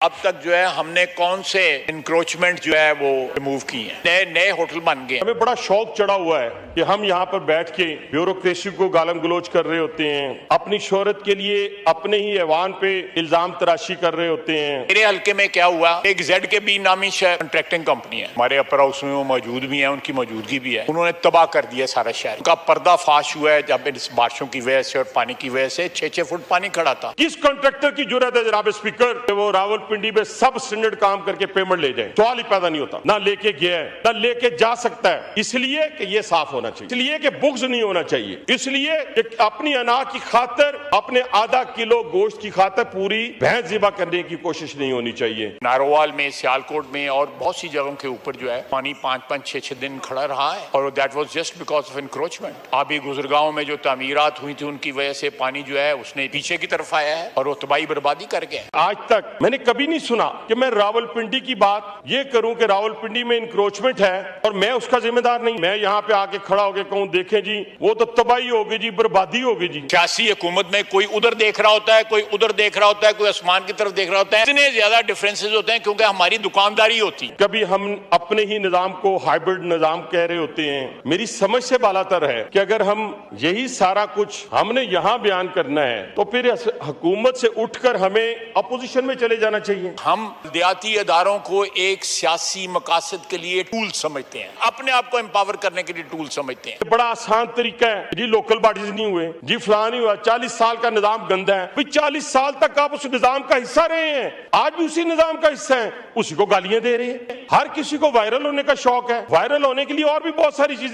اب تک جو ہے ہم نے کون سے انکروچمنٹ جو ہے وہ ریموو کی ہیں، نئے ہوٹل بن گئے. ہمیں بڑا شوق چڑھا ہوا ہے کہ ہم یہاں پر بیٹھ کے بیوروکریسی کو گالم گلوچ کر رہے ہوتے ہیں، اپنی شہرت کے لیے اپنے ہی ایوان پہ الزام تراشی کر رہے ہوتے ہیں. میرے حلقے میں کیا ہوا، ایک زیڈ کے بی نامی شہر کنٹریکٹنگ کمپنی ہے، ہمارے اپر ہاؤس میں وہ موجود بھی ہیں، ان کی موجودگی بھی ہے. انہوں نے تباہ کر دیا سارا شہر. ان کا پردہ فاش ہوا ہے جب اس بارشوں کی وجہ سے اور پانی کی وجہ سے 6 فٹ پانی کھڑا تھا. کس کانٹریکٹر کی جرات ہے جناب اسپیکر کہ وہ راولپنڈی میں سب اسٹینڈرڈ کام کر کے پیمنٹ لے جائے؟ سوال ہی پیدا نہیں ہوتا. نہ لے کے گیا ہے نہ لے کے جا سکتا ہے، اس لیے کہ یہ صاف ہونا چاہیے، اس لیے کہ بغض نہیں ہونا چاہیے، اس لیے کہ اپنی انا کی خاطر، اپنے آدھا کلو گوشت کی خاطر پوری بھینس ذبح کرنے کی کوشش نہیں ہونی چاہیے. ناروال میں، سیالکوٹ میں اور بہت سی جگہوں کے اوپر جو ہے پانی 5-6 دن کھڑا رہا ہے، اور that was just because of encroachment. آبی گزرگاہوں میں جو تعمیرات ہوئی تھی ان کی وجہ سے پانی جو ہے اس نے پیچھے کی طرف آیا ہے اور وہ تباہی بربادی کر گیا. آج تک میں نے کبھی نہیں سنا کہ میں راولپنڈی کی بات یہ کروں کہ راولپنڈی میں انکروچمنٹ ہے اور میں اس کا ذمہ دار نہیں. میں یہاں پہ آ کے کھڑا ہو کے کہوں دیکھیں جی وہ تو تباہی ہوگی جی، بربادی ہوگی جی. سیاسی حکومت میں کوئی ادھر دیکھ رہا ہوتا ہے، کوئی ادھر دیکھ رہا ہوتا ہے، کوئی آسمان کی طرف دیکھ رہا ہوتا ہے. اتنے زیادہ ڈفرینسز ہوتے ہیں کیونکہ ہماری دکانداری ہوتی. کبھی ہم اپنے ہی نظام کو ہائیبرڈ نظام کہہ رہے ہوتے ہیں. میری سمجھ سے بالاتر ہے کہ اگر ہم یہی سارا کچھ ہم نے یہاں بیان کرنا ہے تو پھر حکومت سے اٹھ کر ہمیں اپوزیشن میں چلے جانا چاہیے. ہم بلدیاتی اداروں کو ایک سیاسی مقاصد کے لیے ٹول سمجھتے ہیں، اپنے آپ کو امپاور کرنے کے لیے ٹول سمجھتے ہیں. بڑا آسان طریقہ ہے جی، لوکل باڈیز نہیں ہوئے جی، فلاں نہیں ہوا، 40 سال کا نظام گندا ہے. 40 سال تک آپ اس نظام کا حصہ رہے ہیں، آج بھی اسی نظام کا حصہ ہیں، اسی کو گالیاں دے رہے ہیں. ہر کسی کو وائرل ہونے کا شوق ہے، وائرل ہونے کے لیے اور بھی بہت ساری چیزیں